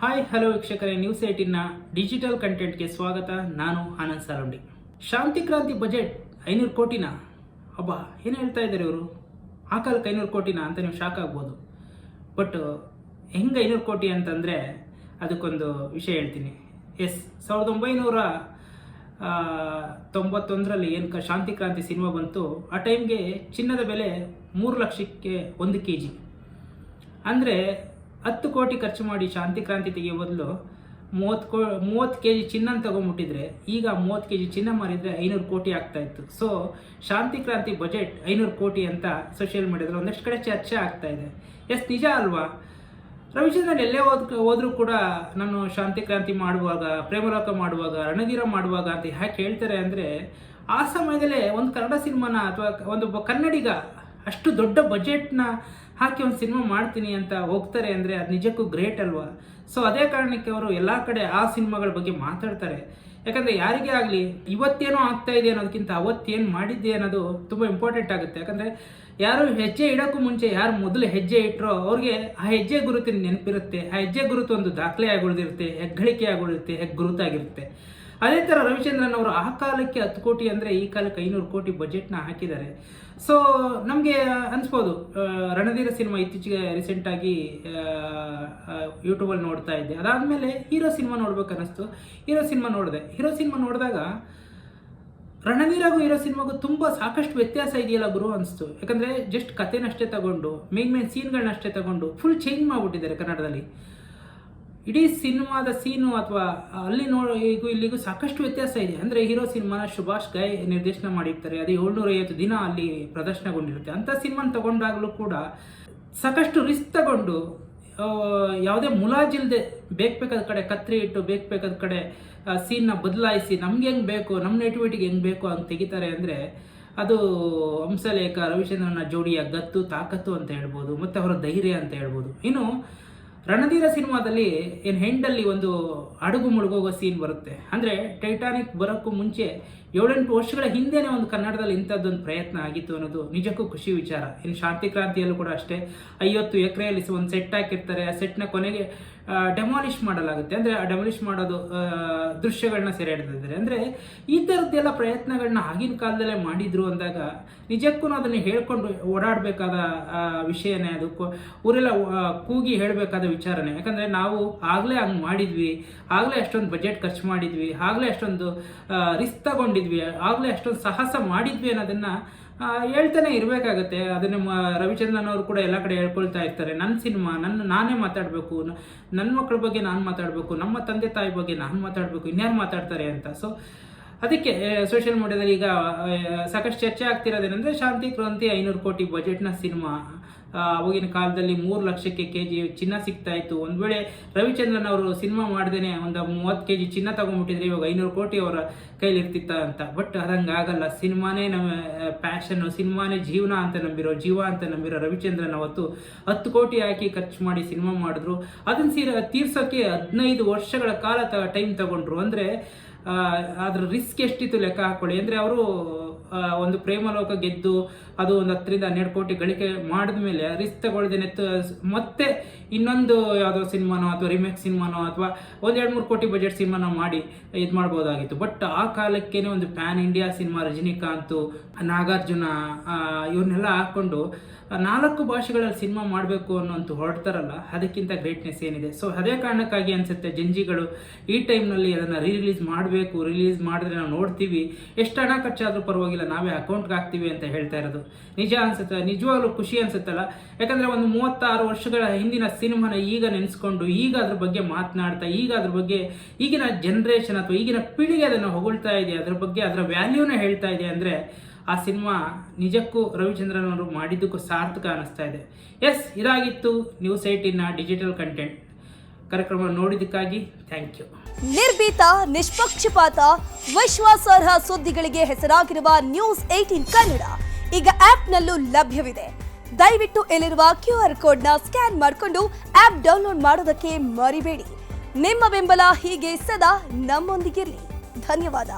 Hi hello ವೀಕ್ಷಕರೇ, news 18ನ digital ಕಂಟೆಂಟ್ಗೆ ಸ್ವಾಗತ. ನಾನು ಆನಂದ್ ಸಾಲುಂಡಿ. ಶಾಂತಿ ಕ್ರಾಂತಿ ಬಜೆಟ್ 500 ಕೋಟಿನ ಅಬ್ಬಾ ಏನು ಹೇಳ್ತಾ ಇದ್ದಾರೆ ಇವರು? ಆ ಕಾಲಕ್ಕೆ 500 ಕೋಟಿನ ಅಂತ ನೀವು ಶಾಕ್ ಆಗ್ಬೋದು. ಬಟ್ ಹೆಂಗೆ 500 ಕೋಟಿ ಅಂತಂದರೆ ಅದಕ್ಕೊಂದು ವಿಷಯ ಹೇಳ್ತೀನಿ. 1991ರಲ್ಲಿ ಏನು ಶಾಂತಿ ಕ್ರಾಂತಿ ಸಿನಿಮಾ ಬಂತು, ಆ ಟೈಮ್ಗೆ ಚಿನ್ನದ ಬೆಲೆ 3 ಲಕ್ಷಕ್ಕೆ 1 kg. ಅಂದರೆ 10 ಕೋಟಿ ಖರ್ಚು ಮಾಡಿ ಶಾಂತಿ ಕ್ರಾಂತಿ ತೆಗೆಯೋ ಬದಲು 30 kg ಚಿನ್ನ ತಗೊಂಡ್ಬಿಟ್ಟಿದ್ರೆ ಈಗ 30 kg ಚಿನ್ನ ಮಾರಿದರೆ 500 ಕೋಟಿ ಆಗ್ತಾ ಇತ್ತು. ಸೊ ಶಾಂತಿ ಕ್ರಾಂತಿ ಬಜೆಟ್ 500 ಕೋಟಿ ಅಂತ ಸೋಷಿಯಲ್ ಮೀಡಿಯಾದಲ್ಲಿ ಒಂದಷ್ಟು ಕಡೆ ಚರ್ಚೆ ಆಗ್ತಾ ಇದೆ. ನಿಜ ಅಲ್ವಾ? ರವಿಚಂದ್ರನ್ ಎಲ್ಲೇ ಹೋದ್ರೂ ಕೂಡ ನಾನು ಶಾಂತಿ ಕ್ರಾಂತಿ ಮಾಡುವಾಗ, ಪ್ರೇಮಲೋಕ ಮಾಡುವಾಗ, ರಣಧೀರ ಮಾಡುವಾಗ ಅಂತ ಯಾಕೆ ಹೇಳ್ತಾರೆ ಅಂದರೆ, ಆ ಸಮಯದಲ್ಲೇ ಒಂದು ಕನ್ನಡ ಸಿನಿಮಾನ ಅಥವಾ ಒಂದೊಬ್ಬ ಕನ್ನಡಿಗ ಅಷ್ಟು ದೊಡ್ಡ ಬಜೆಟ್ನ ಹಾಕಿ ಒಂದು ಸಿನಿಮಾ ಮಾಡ್ತೀನಿ ಅಂತ ಹೋಗ್ತಾರೆ ಅಂದರೆ ಅದು ನಿಜಕ್ಕೂ ಗ್ರೇಟ್ ಅಲ್ವಾ? ಸೊ ಅದೇ ಕಾರಣಕ್ಕೆ ಅವರು ಎಲ್ಲ ಕಡೆ ಆ ಸಿನಿಮಾಗಳ ಬಗ್ಗೆ ಮಾತಾಡ್ತಾರೆ. ಯಾಕಂದರೆ ಯಾರಿಗೇ ಆಗಲಿ ಇವತ್ತೇನೋ ಆಗ್ತಾ ಇದೆ ಅನ್ನೋದಕ್ಕಿಂತ ಅವತ್ತೇನು ಮಾಡಿದ್ದೆ ಅನ್ನೋದು ತುಂಬ ಇಂಪಾರ್ಟೆಂಟ್ ಆಗುತ್ತೆ. ಯಾಕಂದರೆ ಯಾರು ಹೆಜ್ಜೆ ಇಡೋಕ್ಕೂ ಮುಂಚೆ ಯಾರು ಮೊದಲು ಹೆಜ್ಜೆ ಇಟ್ಟರೋ ಅವ್ರಿಗೆ ಆ ಹೆಜ್ಜೆ ಗುರುತಿನ ನೆನಪಿರುತ್ತೆ. ಆ ಹೆಜ್ಜೆ ಗುರುತು ಒಂದು ದಾಖಲೆ ಆಗುಳಿದಿರುತ್ತೆ, ಹೆಗ್ಗಳಿಕೆ ಆಗುಳಿರುತ್ತೆ, ಗುರುತಾಗಿರುತ್ತೆ. ಅದೇ ಥರ ರವಿಚಂದ್ರನ್ ಅವರು ಆ ಕಾಲಕ್ಕೆ 10 ಕೋಟಿ ಅಂದರೆ ಈ ಕಾಲಕ್ಕೆ 500 ಕೋಟಿ ಬಜೆಟ್ನ ಹಾಕಿದ್ದಾರೆ. ಸೊ ನಮಗೆ ಅನಿಸ್ಬೋದು, ರಣಧೀರ ಸಿನಿಮಾ ಇತ್ತೀಚೆಗೆ ರೀಸೆಂಟಾಗಿ ಯೂಟ್ಯೂಬಲ್ಲಿ ನೋಡ್ತಾ ಇದ್ದೆ. ಅದಾದಮೇಲೆ ಹೀರೋ ಸಿನಿಮಾ ನೋಡ್ಬೇಕು ಅನ್ನಿಸ್ತು. ಹೀರೋ ಸಿನಿಮಾ ನೋಡಿದಾಗ ರಣಧೀರಾಗೂ ಹೀರೋ ಸಿನಿಮಾಗೂ ತುಂಬ ಸಾಕಷ್ಟು ವ್ಯತ್ಯಾಸ ಇದೆಯಲ್ಲ ಗುರು ಅನಿಸ್ತು. ಯಾಕಂದರೆ ಜಸ್ಟ್ ಕಥೆನಷ್ಟೇ ತಗೊಂಡು, ಮೇನ್ ಸೀನ್ಗಳನ್ನಷ್ಟೇ ತಗೊಂಡು ಫುಲ್ ಚೇಂಜ್ ಮಾಡಿಬಿಟ್ಟಿದ್ದಾರೆ ಕನ್ನಡದಲ್ಲಿ. ಇಡೀ ಸಿನಿಮಾದ ಸೀನು ಅಥವಾ ಅಲ್ಲಿ ಇಲ್ಲಿಗೂ ಸಾಕಷ್ಟು ವ್ಯತ್ಯಾಸ ಇದೆ. ಅಂದರೆ ಹೀರೋ ಸಿನಿಮಾನ ಸುಭಾಷ್ ಗೈ ನಿರ್ದೇಶನ ಮಾಡಿರ್ತಾರೆ, ಅದು 750 ದಿನ ಅಲ್ಲಿ ಪ್ರದರ್ಶನಗೊಂಡಿರುತ್ತೆ. ಅಂಥ ಸಿನಿಮಾನ ತಗೊಂಡಾಗಲೂ ಕೂಡ ಸಾಕಷ್ಟು ರಿಸ್ಕ್ ತಗೊಂಡು, ಯಾವುದೇ ಮುಲಾಜಿಲ್ಲದೆ ಬೇಕಾದ ಕಡೆ ಕತ್ರಿ ಇಟ್ಟು ಬೇಕಾದ ಕಡೆ ಸೀನ್ನ ಬದಲಾಯಿಸಿ ನಮ್ಗೆ ಹೆಂಗೆ ಬೇಕು, ನಮ್ಮ ನೆಟಿವಿಟಿಗೆ ಹೆಂಗೆ ಬೇಕು ಅಂತ ತೆಗಿತಾರೆ. ಅಂದರೆ ಅದು ಹಂಸಲೇಖ ರವಿಚಂದ್ರನ ಜೋಡಿಯ ಗತ್ತು ತಾಕತ್ತು ಅಂತ ಹೇಳ್ಬೋದು, ಮತ್ತು ಅವರ ಧೈರ್ಯ ಅಂತ ಹೇಳ್ಬೋದು. ಇನ್ನು ರಣಧೀರ ಸಿನಿಮಾದಲ್ಲಿ ಹೆಂಡಲ್ಲಿ ಒಂದು ಅಡುಗು ಮುಳುಗೋಗೋ ಸೀನ್ ಬರುತ್ತೆ. ಅಂದರೆ ಟೈಟಾನಿಕ್ ಬರೋಕ್ಕೂ ಮುಂಚೆ 7-8 ವರ್ಷಗಳ ಹಿಂದೆನೇ ಒಂದು ಕನ್ನಡದಲ್ಲಿ ಇಂಥದ್ದೊಂದು ಪ್ರಯತ್ನ ಆಗಿತ್ತು ಅನ್ನೋದು ನಿಜಕ್ಕೂ ಖುಷಿ ವಿಚಾರ. ಇನ್ನು ಶಾಂತಿ ಕ್ರಾಂತಿಯಲ್ಲೂ ಕೂಡ ಅಷ್ಟೇ, 50 ಎಕರೆಯಲ್ಲಿ ಒಂದು ಸೆಟ್ ಹಾಕಿರ್ತಾರೆ. ಆ ಸೆಟ್ನ ಕೊನೆಗೆ ಡೆಮಾಲಿಷ್ ಮಾಡಲಾಗುತ್ತೆ. ಅಂದರೆ ಆ ಡೆಮಾಲಿಷ್ ಮಾಡೋದು ದೃಶ್ಯಗಳನ್ನ ಸೆರೆ ಹಿಡಿದಿದ್ದಾರೆ. ಅಂದರೆ ಈ ಥರದ್ದೆಲ್ಲ ಪ್ರಯತ್ನಗಳನ್ನ ಆಗಿನ ಕಾಲದಲ್ಲೇ ಮಾಡಿದ್ರು ಅಂದಾಗ ನಿಜಕ್ಕೂ ಅದನ್ನು ಹೇಳ್ಕೊಂಡು ಓಡಾಡಬೇಕಾದ ವಿಷಯನೇ. ಅದು ಊರೆಲ್ಲ ಕೂಗಿ ಹೇಳಬೇಕಾದ ವಿಚಾರನೇ. ಯಾಕಂದರೆ ನಾವು ಆಗಲೇ ಹಂಗೆ ಮಾಡಿದ್ವಿ, ಆಗಲೇ ಅಷ್ಟೊಂದು ಬಜೆಟ್ ಖರ್ಚು ಮಾಡಿದ್ವಿ, ಆಗಲೇ ಅಷ್ಟೊಂದು ರಿಸ್ಕ್ ತಗೊಂಡಿದ್ವಿ, ಆಗಲೇ ಅಷ್ಟೊಂದು ಸಾಹಸ ಮಾಡಿದ್ವಿ ಅನ್ನೋದನ್ನು ಹೇಳ್ತಾನೆ ಇರಬೇಕಾಗತ್ತೆ. ಅದನ್ನು ರವಿಚಂದ್ರನ್ ಅವರು ಕೂಡ ಎಲ್ಲ ಕಡೆ ಹೇಳ್ಕೊಳ್ತಾ ಇರ್ತಾರೆ. ನನ್ನ ಸಿನಿಮಾ ನಾನೇ ಮಾತಾಡಬೇಕು, ನನ್ನ ಮಕ್ಕಳ ಬಗ್ಗೆ ನಾನು ಮಾತಾಡಬೇಕು, ನಮ್ಮ ತಂದೆ ತಾಯಿ ಬಗ್ಗೆ ನಾನು ಮಾತಾಡಬೇಕು, ಇನ್ಯಾರು ಮಾತಾಡ್ತಾರೆ ಅಂತ. ಸೊ ಅದಕ್ಕೆ ಸೋಷಿಯಲ್ ಮೀಡಿಯಾದಲ್ಲಿ ಈಗ ಸಾಕಷ್ಟು ಚರ್ಚೆ ಆಗ್ತಿರೋದೇನೆಂದರೆ, ಶಾಂತಿ ಕ್ರಾಂತಿ 500 ಕೋಟಿ ಬಜೆಟ್ನ ಸಿನಿಮಾ. ಅವಾಗಿನ ಕಾಲದಲ್ಲಿ 3 ಲಕ್ಷಕ್ಕೆ kg ಚಿನ್ನ ಸಿಗ್ತಾ ಇತ್ತು. ಒಂದು ವೇಳೆ ರವಿಚಂದ್ರನ್ ಅವರು ಸಿನಿಮಾ ಮಾಡ್ದೇನೆ ಒಂದು 30 kg ಚಿನ್ನ ತಗೊಂಡ್ಬಿಟ್ಟಿದ್ರೆ ಇವಾಗ 500 ಕೋಟಿ ಅವರ ಕೈಲಿ ಇರ್ತಿತ್ತ ಅಂತ. ಬಟ್ ಅದಂಗೆ ಆಗಲ್ಲ. ಸಿನಿಮಾನೇ ನಮ್ಮ ಪ್ಯಾಷನ್ನು, ಸಿನಿಮಾನೇ ಜೀವ ಅಂತ ನಂಬಿರೋ ರವಿಚಂದ್ರನ್ ಅವತ್ತು 10 ಕೋಟಿ ಹಾಕಿ ಖರ್ಚು ಮಾಡಿ ಸಿನಿಮಾ ಮಾಡಿದ್ರು. ಅದನ್ನು ತೀರ್ಸೋಕ್ಕೆ 15 ವರ್ಷಗಳ ಕಾಲ ಟೈಮ್ ತಗೊಂಡ್ರು. ಅಂದರೆ ಅದ್ರ ರಿಸ್ಕ್ ಎಷ್ಟಿತ್ತು ಲೆಕ್ಕ ಹಾಕೊಳ್ಳಿ. ಅಂದರೆ ಅವರು ಒಂದು ಪ್ರೇಮಲೋಕ ಗೆದ್ದು ಅದು ಒಂದು 10-12 ಕೋಟಿ ಗಳಿಕೆ ಮಾಡಿದ ಮೇಲೆ ರಿಸ್ಕ್ ತಗೊಳ್ದೇನೆ ಮತ್ತೆ ಇನ್ನೊಂದು ಯಾವುದೋ ಸಿನಿಮಾನೋ ಅಥವಾ ರಿಮೇಕ್ ಸಿನಿಮಾನೋ ಅಥವಾ 1-2-3 ಕೋಟಿ ಬಜೆಟ್ ಸಿನಿಮಾನೋ ಮಾಡಿ ಇದು ಮಾಡ್ಬೋದಾಗಿತ್ತು. ಬಟ್ ಆ ಕಾಲಕ್ಕೇನೆ ಒಂದು PAN India cinema, Rajinikanth, Nagarjuna ಇವನ್ನೆಲ್ಲ ಹಾಕ್ಕೊಂಡು 4 ಭಾಷೆಗಳಲ್ಲಿ ಸಿನಿಮಾ ಮಾಡಬೇಕು ಅನ್ನೋಂತ ಹೊರಡ್ತಾರಲ್ಲ, ಅದಕ್ಕಿಂತ ಗ್ರೇಟ್ನೆಸ್ ಏನಿದೆ. ಸೊ ಅದೇ ಕಾರಣಕ್ಕಾಗಿ ಅನಿಸುತ್ತೆ ಜಂಜಿಗಳು ಈ ಟೈಮ್ನಲ್ಲಿ ಅದನ್ನು ರಿಲೀಸ್ ಮಾಡಬೇಕು. ರಿಲೀಸ್ ಮಾಡಿದ್ರೆ ನಾವು ನೋಡ್ತೀವಿ, ಎಷ್ಟು ಹಣ ಖರ್ಚಾದರೂ ಪರವಾಗಿಲ್ಲ, ನಾವೇ ಅಕೌಂಟ್ಗೆ ಹಾಕ್ತೀವಿ ಅಂತ ಹೇಳ್ತಾ ಇರೋದು ನಿಜ ಅನಿಸುತ್ತೆ. ನಿಜವಾಗ್ಲೂ ಖುಷಿ ಅನಿಸುತ್ತಲ್ಲ. ಯಾಕಂದರೆ ಒಂದು 36 ವರ್ಷಗಳ ಹಿಂದಿನ ಸಿನಿಮಾನ ಈಗ ನೆನೆಸ್ಕೊಂಡು, ಈಗ ಅದ್ರ ಬಗ್ಗೆ ಮಾತನಾಡ್ತಾ, ಈಗ ಅದ್ರ ಬಗ್ಗೆ ಈಗಿನ ಜನ್ರೇಷನ್ ಅಥವಾ ಈಗಿನ ಪೀಳಿಗೆ ಅದನ್ನು ಹೊಗಳ್ತಾ ಇದೆ, ಅದ್ರ ಬಗ್ಗೆ ಅದರ ವ್ಯಾಲ್ಯೂನ ಹೇಳ್ತಾ ಇದೆ. ಅಂದರೆ ಆ ಸಿನಿಮಾ ನಿಜಕ್ಕೂ ರವಿಚಂದ್ರನ್ ಅವರು ಮಾಡಿದ್ದಕ್ಕೂ ಸಾರ್ಥಕ ಅನ್ನಿಸ್ತಾ ಇದೆ. ಇದಾಗಿತ್ತು ನ್ಯೂಸ್ 18ನ ಡಿಜಿಟಲ್ ಕಂಟೆಂಟ್. ಕಾರ್ಯಕ್ರಮ ನೋಡಿದ್ದಕ್ಕಾಗಿ ಥ್ಯಾಂಕ್ ಯು. ನಿರ್ಭೀತ, ನಿಷ್ಪಕ್ಷಪಾತ, ವಿಶ್ವಾಸಾರ್ಹ ಸುದ್ದಿಗಳಿಗೆ ಹೆಸರಾಗಿರುವ ನ್ಯೂಸ್ 18 ಕನ್ನಡ ಈಗ ಆಪ್ನಲ್ಲೂ ಲಭ್ಯವಿದೆ. ದಯವಿಟ್ಟು ಇಲ್ಲಿರುವ QR ಕೋಡ್ನ ಸ್ಕ್ಯಾನ್ ಮಾಡಿಕೊಂಡು ಆಪ್ ಡೌನ್ಲೋಡ್ ಮಾಡೋದಕ್ಕೆ ಮರಿಬೇಡಿ. ನಿಮ್ಮ ಬೆಂಬಲ ಹೀಗೆ ಸದಾ ನಮ್ಮೊಂದಿಗಿರಲಿ. ಧನ್ಯವಾದ.